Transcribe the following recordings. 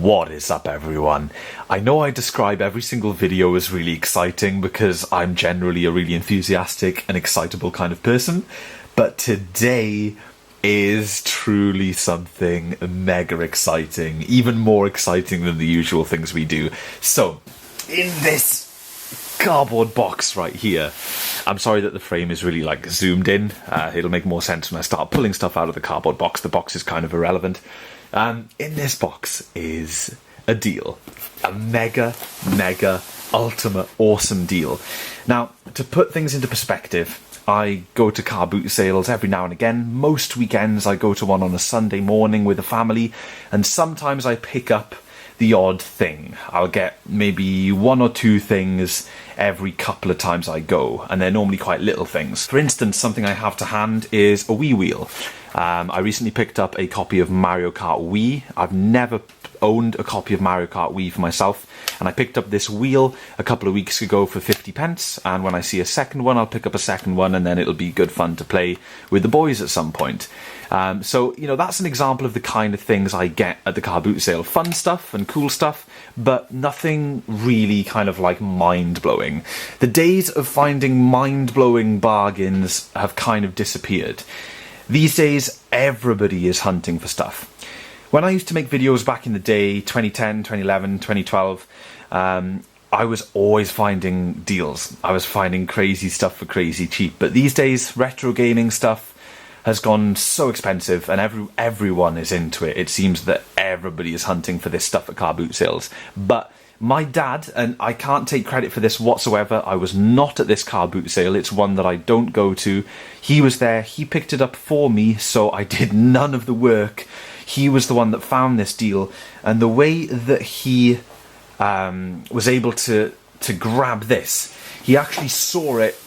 What is up, everyone? I know I describe every single video as really exciting because I'm generally a really enthusiastic and excitable kind of person, but today is truly something mega exciting, even more exciting than the usual things we do. So, in this cardboard box right here, I'm sorry that the frame is really like zoomed in, it'll make more sense when I start pulling stuff out of the cardboard box. The box is kind of irrelevant. In this box is a deal, a mega ultimate awesome deal. Now, to put things into perspective, I go to car boot sales every now and again. Most weekends I go to one on a Sunday morning with the family, and sometimes I pick up the odd thing. I'll get maybe one or two things every couple of times I go, and they're normally quite little things. For instance, something I have to hand is a Wii wheel. I recently picked up a copy of Mario Kart Wii. I've never owned a copy of Mario Kart Wii for myself, and I picked up this wheel a couple of weeks ago for 50 pence, and when I see a second one, I'll pick up a second one, and then it'll be good fun to play with the boys at some point. So, you know, that's an example of the kind of things I get at the car boot sale. Fun stuff and cool stuff, but nothing really kind of like mind-blowing. The days of finding mind-blowing bargains have kind of disappeared. These days, everybody is hunting for stuff. When I used to make videos back in the day, 2010, 2011, 2012, I was always finding deals. I was finding crazy stuff for crazy cheap. But these days, retro gaming stuff has gone so expensive, and everyone is into it. It seems that everybody is hunting for this stuff at car boot sales. But my dad, and I can't take credit for this whatsoever, I was not at this car boot sale, it's one that I don't go to. He was there, he picked it up for me, so I did none of the work. He was the one that found this deal, and the way that he was able to grab this, he actually saw it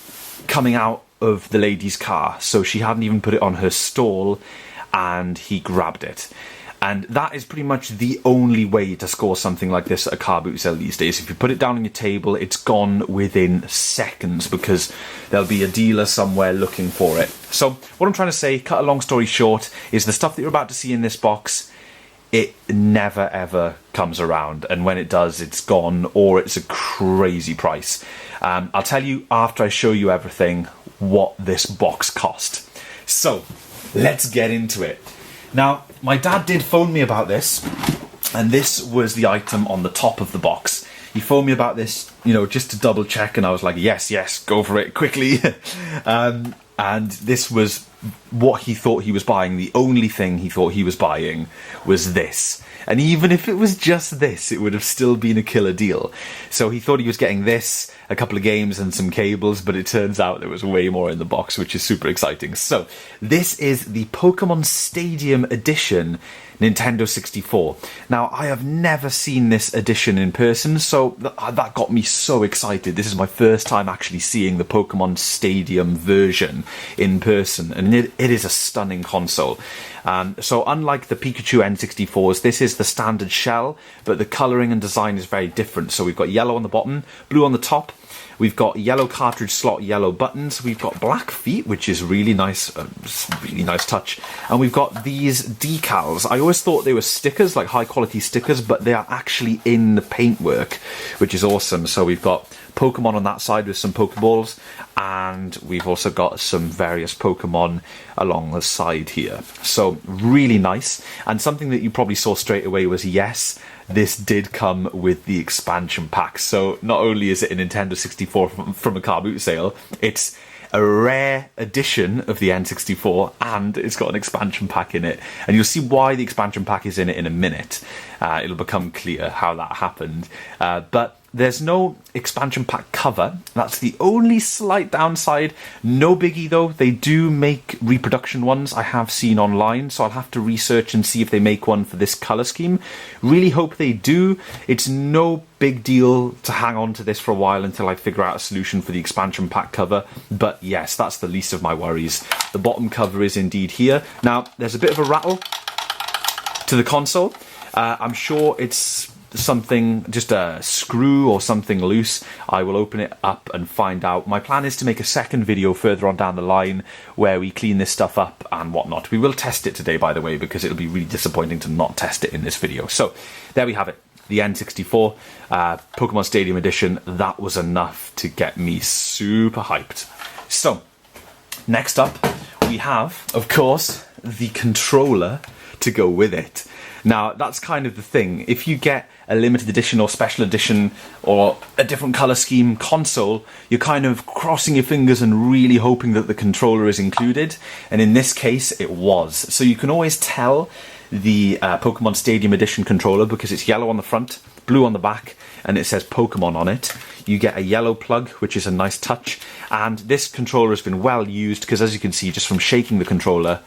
coming out of the lady's car, so she hadn't even put it on her stall, and he grabbed it. And that is pretty much the only way to score something like this at a car boot sale these days. If you put it down on your table, it's gone within seconds because there'll be a dealer somewhere looking for it. So what I'm trying to say, cut a long story short, is the stuff that you're about to see in this box, it never ever comes around. And when it does, it's gone, or it's a crazy price. I'll tell you after I show you everything what this box cost. So let's get into it. Now, my dad did phone me about this, and this was the item on the top of the box. He phoned me about this, you know, just to double check, and I was like, yes, go for it, quickly. And this was what he thought he was buying. The only thing he thought he was buying was this. And even if it was just this, it would have still been a killer deal. So he thought he was getting this, a couple of games and some cables, but it turns out there was way more in the box, which is super exciting. So this is the Pokemon Stadium Edition Nintendo 64. Now, I have never seen this edition in person, so that got me so excited. This is my first time actually seeing the Pokemon Stadium version in person, and it is a stunning console. So unlike the Pikachu N64s, this is the standard shell, but the colouring and design is very different. So we've got yellow on the bottom, blue on the top. We've got yellow cartridge slot, yellow buttons. We've got black feet, which is really nice touch. And we've got these decals. I always thought they were stickers, like high quality stickers, but they are actually in the paintwork, which is awesome. So we've got Pokemon on that side with some Pokeballs, and we've also got some various Pokemon along the side here. So really nice, and something that you probably saw straight away was, yes, this did come with the expansion pack. So not only is it a Nintendo 64 from a car boot sale, it's a rare edition of the N64, and it's got an expansion pack in it. And you'll see why the expansion pack is in it in a minute. It'll become clear how that happened. But there's no expansion pack cover. That's the only slight downside. No biggie though. They do make reproduction ones, I have seen online, so I'll have to research and see if they make one for this colour scheme. Really hope they do. It's no big deal to hang on to this for a while until I figure out a solution for the expansion pack cover. But yes, that's the least of my worries. The bottom cover is indeed here. Now, there's a bit of a rattle to the console. I'm sure it's something, just a screw or something loose, I will open it up and find out. My plan is to make a second video further on down the line where we clean this stuff up and whatnot. We will test it today, by the way, because it'll be really disappointing to not test it in this video. So there we have it. The N64 Pokemon Stadium Edition. That was enough to get me super hyped. So next up we have, of course, the controller to go with it. Now, that's kind of the thing. If you get a limited edition or special edition or a different colour scheme console, you're kind of crossing your fingers and really hoping that the controller is included. And in this case, it was. So you can always tell the Pokemon Stadium Edition controller because it's yellow on the front, blue on the back, and it says Pokemon on it. You get a yellow plug, which is a nice touch. And this controller has been well used because, as you can see, just from shaking the controller,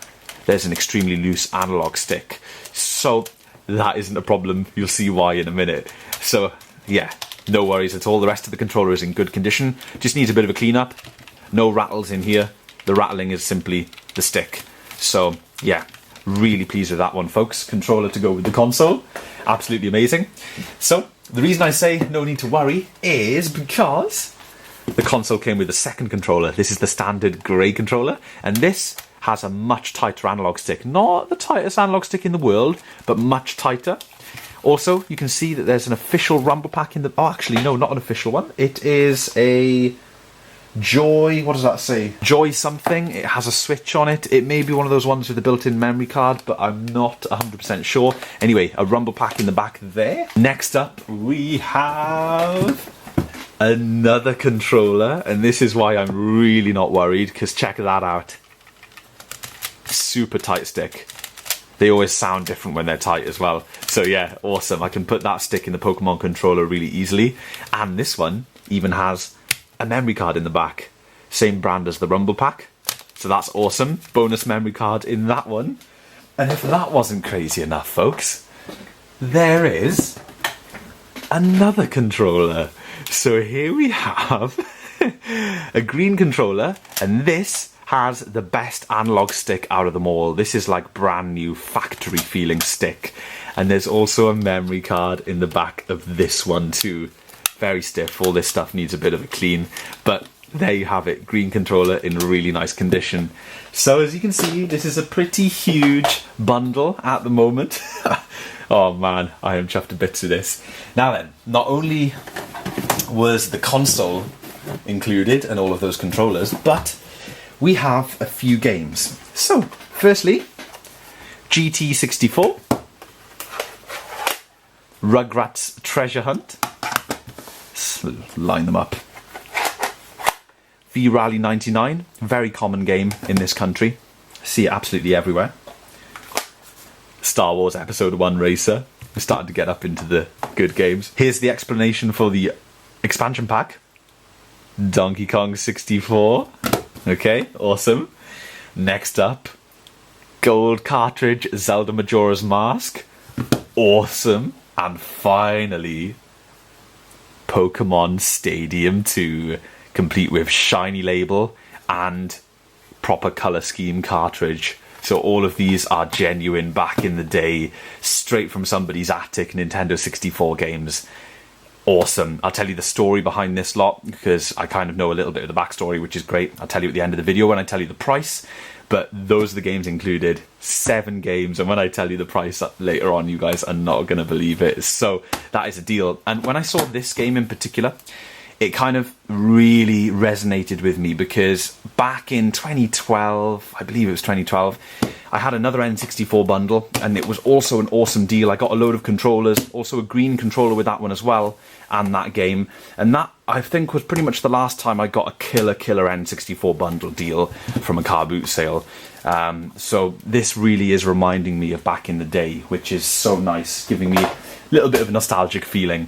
there's an extremely loose analog stick. So that isn't a problem. You'll see why in a minute. So yeah, no worries at all. The rest of the controller is in good condition. Just needs a bit of a cleanup. No rattles in here. The rattling is simply the stick. So yeah, really pleased with that one, folks. Controller to go with the console. Absolutely amazing. So the reason I say no need to worry is because the console came with a second controller. This is the standard grey controller, and this has a much tighter analog stick. Not the tightest analog stick in the world, but much tighter. Also, you can see that there's an official rumble pack in the... Oh, actually, no, not an official one. It is a Joy... What does that say? Joy something. It has a switch on it. It may be one of those ones with a built-in memory card, but I'm not 100% sure. Anyway, a rumble pack in the back there. Next up, we have another controller, and this is why I'm really not worried, because check that out. Super tight stick. They always sound different when they're tight as well. So yeah, awesome. I can put that stick in the Pokemon controller really easily. And this one even has a memory card in the back. Same brand as the Rumble Pack. So that's awesome. Bonus memory card in that one. And if that wasn't crazy enough, folks, there is another controller. So here we have a green controller, and this has the best analog stick out of them all. This is like brand new factory feeling stick. And there's also a memory card in the back of this one too. Very stiff. All this stuff needs a bit of a clean, but there you have it. Green controller in really nice condition. So as you can see, this is a pretty huge bundle at the moment. Oh man, I am chuffed to bits with this. Now then, not only was the console included and all of those controllers, but we have a few games. So, firstly, GT64, Rugrats Treasure Hunt, let's line them up, V-Rally 99, very common game in this country, see it absolutely everywhere, Star Wars Episode 1 Racer, we're starting to get up into the good games. Here's the explanation for the expansion pack, Donkey Kong 64. Okay, awesome. Next up, gold cartridge, Zelda Majora's Mask. Awesome. And finally, Pokemon Stadium 2, complete with shiny label and proper colour scheme cartridge. So all of these are genuine back in the day, straight from somebody's attic Nintendo 64 games. Awesome. I'll tell you the story behind this lot because I kind of know a little bit of the backstory, which is great. I'll tell you at the end of the video when I tell you the price. But those are the games included. 7 games. And when I tell you the price later on, you guys are not going to believe it. So that is a deal. And when I saw this game in particular, it kind of really resonated with me because back in 2012, I believe it was 2012, I had another N64 bundle and it was also an awesome deal. I got a load of controllers, also a green controller with that one as well, and that game. And that, I think, was pretty much the last time I got a killer N64 bundle deal from a car boot sale. So this really is reminding me of back in the day, which is so nice, giving me a little bit of a nostalgic feeling.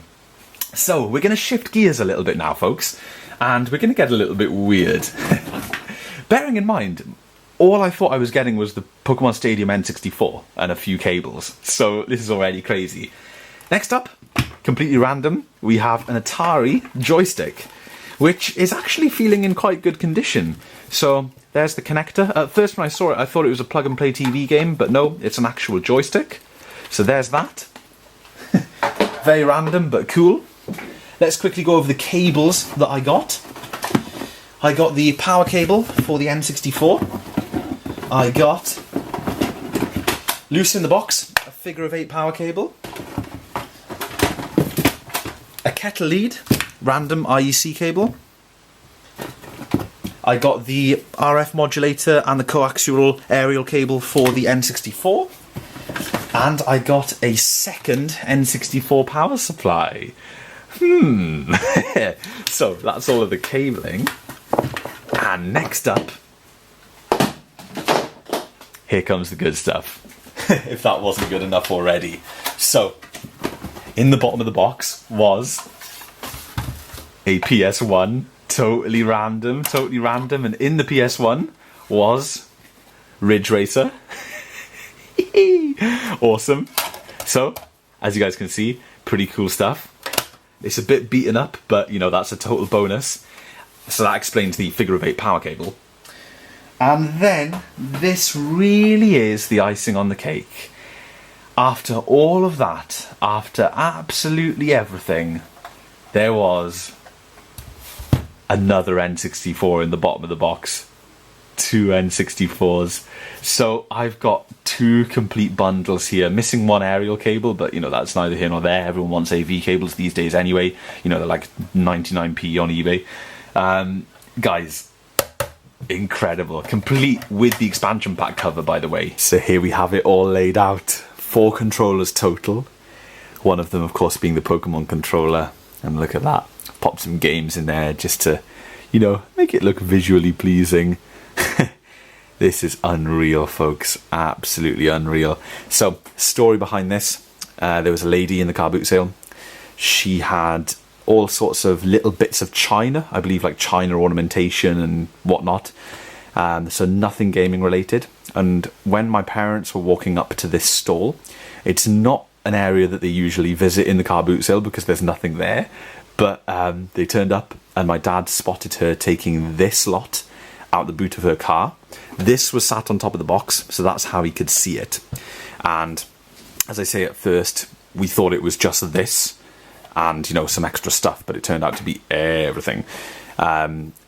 So we're going to shift gears a little bit now, folks, and we're going to get a little bit weird. Bearing in mind, all I thought I was getting was the Pokemon Stadium N64 and a few cables, so this is already crazy. Next up, completely random, we have an Atari joystick, which is actually feeling in quite good condition. So there's the connector. At first when I saw it, I thought it was a plug-and-play TV game, but no, it's an actual joystick. So there's that. Very random, but cool. Let's quickly go over the cables that I got. I got the power cable for the N64. I got, loose in the box, a figure of 8 power cable. A kettle lead, random IEC cable. I got the RF modulator and the coaxial aerial cable for the N64. And I got a second N64 power supply. So that's all of the cabling. And next up, here comes the good stuff. If that wasn't good enough already. So, in the bottom of the box was a PS1, totally random, and in the PS1 was Ridge Racer. Awesome. So, as you guys can see, pretty cool stuff. It's a bit beaten up, but you know, that's a total bonus. So that explains the figure of 8 power cable. And then, this really is the icing on the cake. After all of that, after absolutely everything, there was another N64 in the bottom of the box. 2 N64s. So I've got 2 complete bundles here, missing 1 aerial cable, but you know, that's neither here nor there. Everyone wants AV cables these days anyway. You know, they're like 99p on eBay. Guys, incredible. Complete with the expansion pack cover, by the way. So here we have it all laid out. 4 controllers total. One of them, of course, being the Pokemon controller. And look at that. Pop some games in there just to, you know, make it look visually pleasing. This is unreal, folks. Absolutely unreal. So, story behind this. There was a lady in the car boot sale. She had all sorts of little bits of china. I believe like china ornamentation and whatnot. So nothing gaming related. And when my parents were walking up to this stall, it's not an area that they usually visit in the car boot sale because there's nothing there. But they turned up and my dad spotted her taking this lot out the boot of her car. This was sat on top of the box, so that's how he could see it. And as I say, at first we thought it was just this and, you know, some extra stuff, but it turned out to be everything.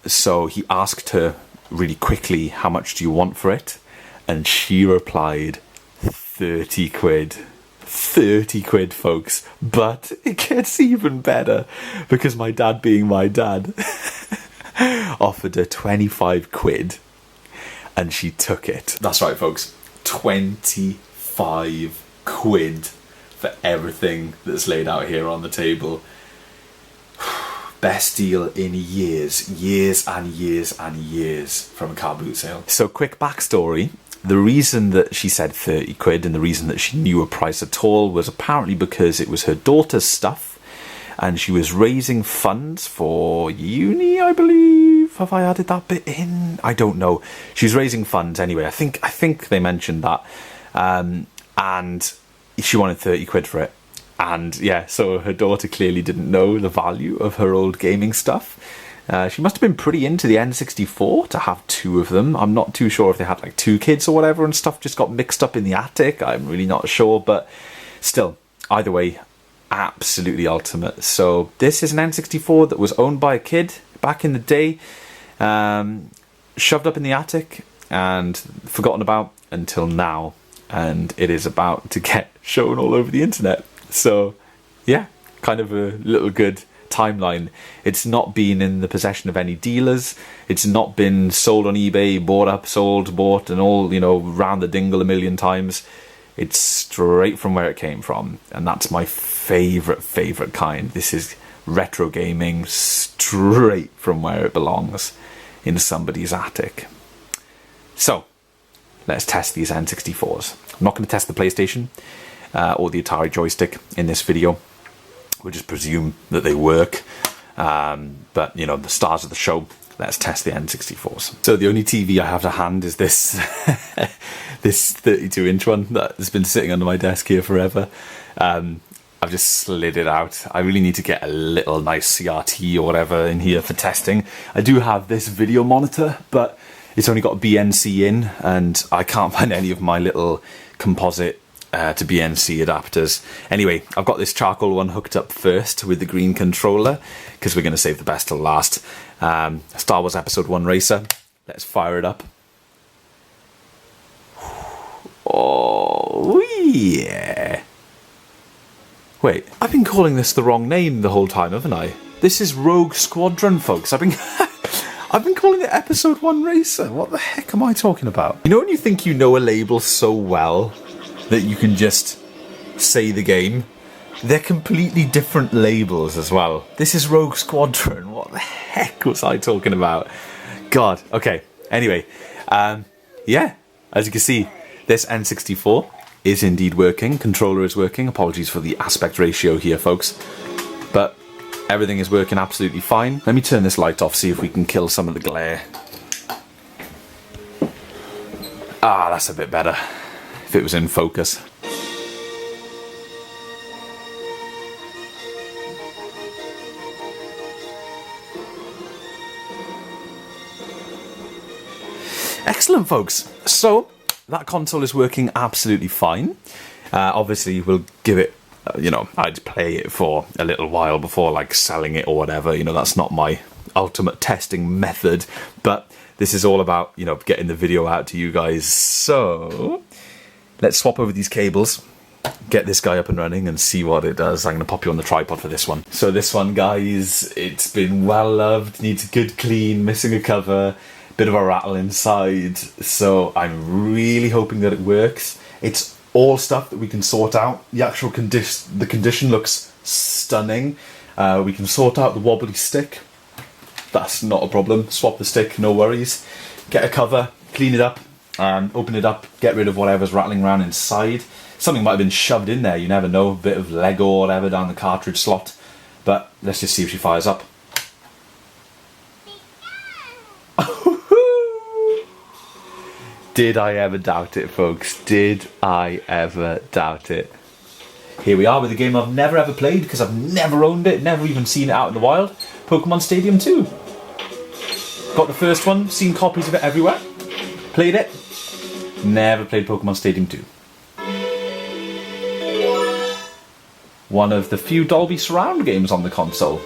So he asked her really quickly, how much do you want for it? And she replied, 30 quid. 30 quid, folks. But it gets even better because my dad, being my dad, offered her 25 quid and she took it. That's right, folks. 25 quid for everything that's laid out here on the table. Best deal in years and years and years from a car boot sale. So quick backstory. The reason that she said 30 quid and the reason that she knew a price at all was apparently because it was her daughter's stuff and she was raising funds for uni, I believe. Have I added that bit in? I don't know. She was raising funds anyway. I think they mentioned that. And she wanted 30 quid for it. And yeah, so her daughter clearly didn't know the value of her old gaming stuff. She must have been pretty into the N64 to have 2 of them. I'm not too sure if they had like 2 kids or whatever and stuff just got mixed up in the attic. I'm really not sure, but still, either way, absolutely ultimate. So this is an N64 that was owned by a kid back in the day, shoved up in the attic and forgotten about until now. And it is about to get shown all over the internet. So yeah, kind of a little good timeline. It's not been in the possession of any dealers. It's not been sold on eBay, bought up, sold, bought, and all, you know, round the dingle a million times. It's straight from where it came from, and that's my favorite kind. This is retro gaming straight from where it belongs, in somebody's attic. So let's test these N64s. I'm not going to test the PlayStation or the Atari joystick in this video. We'll just presume that they work. But, you know, the stars of the show, let's test the N64s. So the only TV I have to hand is this this 32-inch one that's been sitting under my desk here forever. I've just slid it out. I really need to get a little nice CRT or whatever in here for testing. I do have this video monitor, but it's only got a BNC in, and I can't find any of my little composite to BNC adapters. Anyway, I've got this charcoal one hooked up first with the green controller because we're going to save the best till last. Star Wars Episode 1 Racer. Let's fire it up. Oh, yeah. Wait, I've been calling this the wrong name the whole time, haven't I? This is Rogue Squadron, folks. I've been calling it Episode 1 Racer. What the heck am I talking about? You know when you think you know a label so well that you can just say the game? They're completely different labels as well. This is Rogue Squadron. What the heck was I talking about? God. Okay. Anyway, yeah, as you can see, this N64 is indeed working. Controller is working. Apologies for the aspect ratio here, folks. But everything is working absolutely fine. Let me turn this light off, see if we can kill some of the glare. Ah, that's a bit better. If it was in focus. Excellent, folks. So, that console is working absolutely fine. Obviously, we'll give it, I'd play it for a little while before, like, selling it or whatever. You know, that's not my ultimate testing method. But this is all about, getting the video out to you guys. So, let's swap over these cables, get this guy up and running and see what it does. I'm going to pop you on the tripod for this one. So this one, guys, it's been well loved, needs a good clean, missing a cover, bit of a rattle inside, so I'm really hoping that it works. It's all stuff that we can sort out. The actual condition looks stunning. We can sort out the wobbly stick. That's not a problem. Swap the stick, no worries. Get a cover, clean it up, open it up, get rid of whatever's rattling around inside. Something might have been shoved in there, you never know. A bit of Lego or whatever down the cartridge slot. But let's just see if she fires up. Did I ever doubt it, folks? Did I ever doubt it? Here we are with a game I've never ever played because I've never owned it, never even seen it out in the wild. Pokemon Stadium 2. Got the first one, seen copies of it everywhere. Played it. Never played Pokemon Stadium 2. One of the few Dolby Surround games on the console.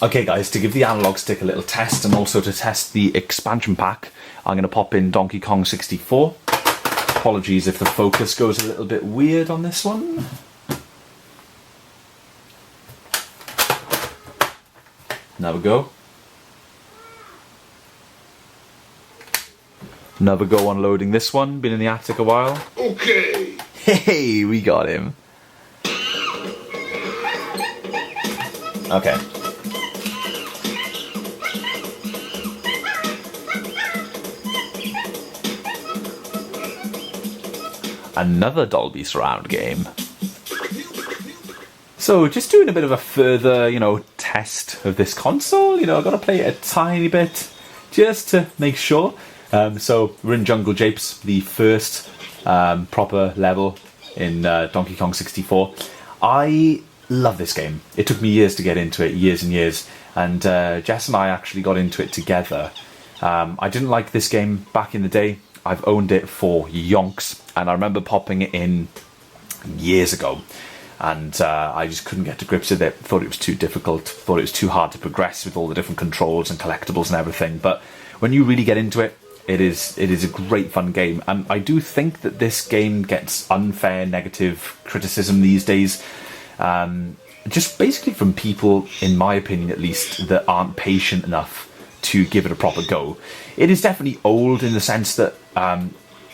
Okay guys, to give the analog stick a little test and also to test the expansion pack, I'm going to pop in Donkey Kong 64. Apologies if the focus goes a little bit weird on this one. Another go. Another go on loading this one. Been in the attic a while. Okay. Hey, we got him. Okay. Another Dolby Surround game. So, just doing a bit of a further, test of this console. I've got to play it a tiny bit just to make sure. So, we're in Jungle Japes, the first proper level in Donkey Kong 64. I love this game. It took me years to get into it, years and years. And Jess and I actually got into it together. I didn't like this game back in the day. I've owned it for yonks, and I remember popping it in years ago, and I just couldn't get to grips with it. Thought it was too difficult, thought it was too hard to progress with all the different controls and collectibles and everything. But when you really get into it, it is a great fun game, and I do think that this game gets unfair negative criticism these days, just basically from people, in my opinion at least, that aren't patient enough to give it a proper go. It is definitely old in the sense that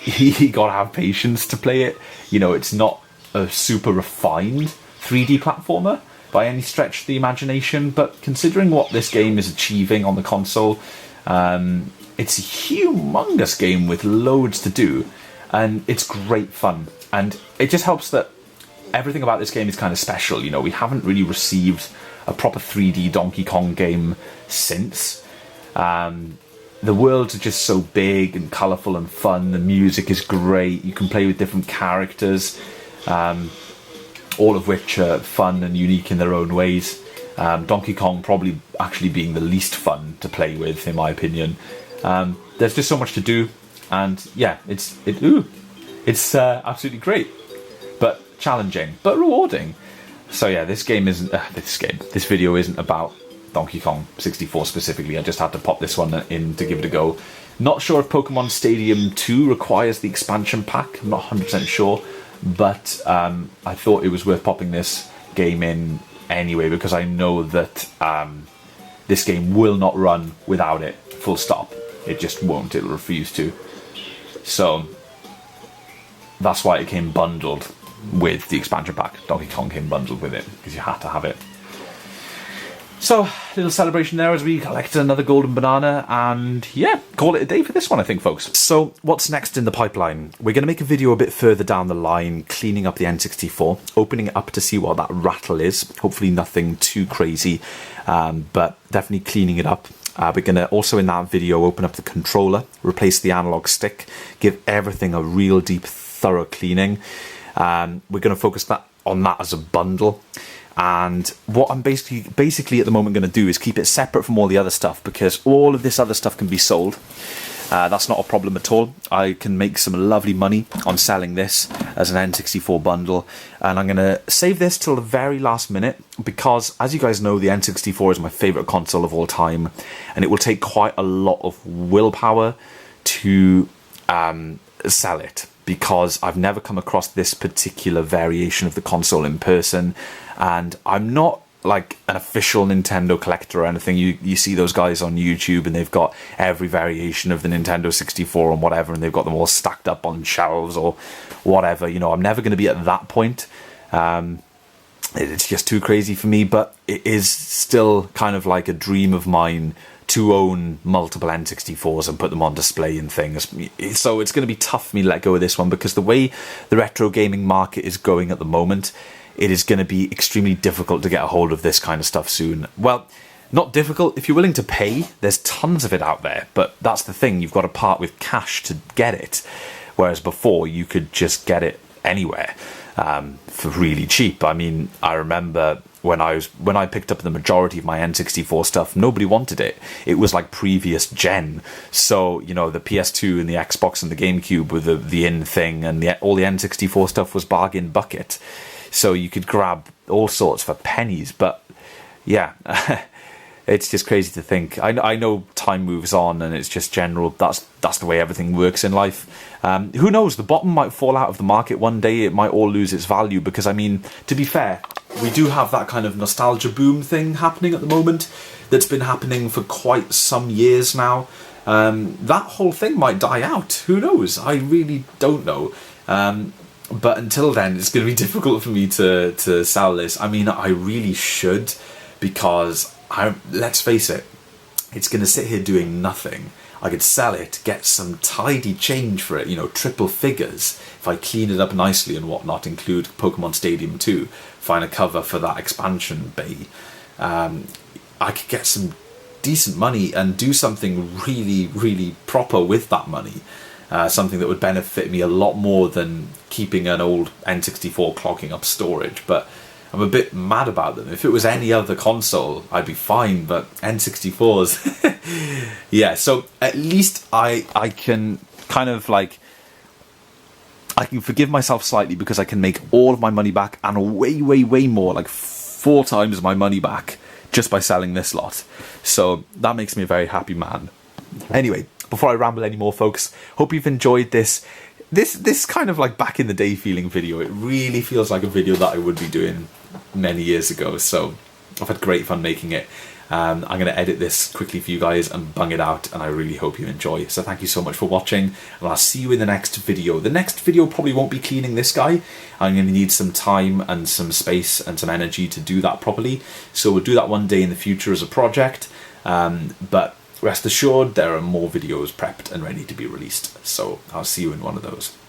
you gotta have patience to play it. It's not a super refined 3D platformer by any stretch of the imagination, but considering what this game is achieving on the console, it's a humongous game with loads to do, and it's great fun. And it just helps that everything about this game is kind of special. We haven't really received a proper 3D Donkey Kong game since. The worlds are just so big and colourful and fun. The music is great. You can play with different characters, all of which are fun and unique in their own ways. Donkey Kong probably actually being the least fun to play with, in my opinion. There's just so much to do, and yeah, it's absolutely great. challenging, but rewarding. So yeah, this video isn't about Donkey Kong 64 specifically. I just had to pop this one in to give it a go. Not sure if Pokemon Stadium 2 requires the expansion pack. I'm not 100% sure, but I thought it was worth popping this game in anyway, because I know that this game will not run without it, full stop. It just won't, it'll refuse to. So that's why it came bundled with the expansion pack. Donkey Kong came bundled with it, because you had to have it. So, little celebration there as we collected another golden banana, and yeah, call it a day for this one, I think, folks. So, what's next in the pipeline? We're going to make a video a bit further down the line, cleaning up the N64, opening it up to see what that rattle is. Hopefully nothing too crazy, but definitely cleaning it up. We're going to also, in that video, open up the controller, replace the analog stick, give everything a real deep, thorough cleaning. We're going to focus on that as a bundle. And what I'm basically at the moment going to do is keep it separate from all the other stuff, because all of this other stuff can be sold. That's not a problem at all. I can make some lovely money on selling this as an N64 bundle, and I'm going to save this till the very last minute, because as you guys know, the N64 is my favourite console of all time, and it will take quite a lot of willpower to sell it, because I've never come across this particular variation of the console in person, and I'm not like an official Nintendo collector or anything. You see those guys on YouTube and they've got every variation of the Nintendo 64 and whatever, and they've got them all stacked up on shelves or whatever. You know, I'm never going to be at that point. It's just too crazy for me, but it is still kind of like a dream of mine to own multiple N64s and put them on display and things. So it's going to be tough for me to let go of this one, because the way the retro gaming market is going at the moment, it is going to be extremely difficult to get a hold of this kind of stuff soon. Well, not difficult. If you're willing to pay, there's tons of it out there, but that's the thing. You've got to part with cash to get it, whereas before you could just get it anywhere for really cheap. I mean, I remember when I picked up the majority of my N64 stuff, nobody wanted it. It was like previous gen. So, you know, the PS2 and the Xbox and the GameCube were the in thing, and all the N64 stuff was bargain bucket. So you could grab all sorts for pennies. But yeah, it's just crazy to think. I know time moves on, and it's just general. That's the way everything works in life. Who knows? The bottom might fall out of the market one day. It might all lose its value, because, I mean, to be fair, we do have that kind of nostalgia boom thing happening at the moment that's been happening for quite some years now. That whole thing might die out. Who knows? I really don't know. But until then, it's going to be difficult for me to sell this. I mean, I really should, because let's face it, it's going to sit here doing nothing. I could sell it, get some tidy change for it, you know, triple figures, if I clean it up nicely and whatnot, include Pokemon Stadium 2, find a cover for that expansion bay. I could get some decent money and do something really, really proper with that money. Something that would benefit me a lot more than keeping an old N64 clogging up storage. But I'm a bit mad about them. If it was any other console, I'd be fine, but N64s... yeah, so at least I can kind of like... I can forgive myself slightly, because I can make all of my money back, and way, way, way more, like 4 times my money back, just by selling this lot. So that makes me a very happy man. Anyway, before I ramble anymore, folks, hope you've enjoyed this kind of like back in the day feeling video. It really feels like a video that I would be doing many years ago, so I've had great fun making it. I'm going to edit this quickly for you guys and bung it out, and I really hope you enjoy. So thank you so much for watching, and I'll see you in the next video. The next video probably won't be cleaning this guy. I'm going to need some time and some space and some energy to do that properly, so we'll do that one day in the future as a project. But rest assured, there are more videos prepped and ready to be released, so I'll see you in one of those.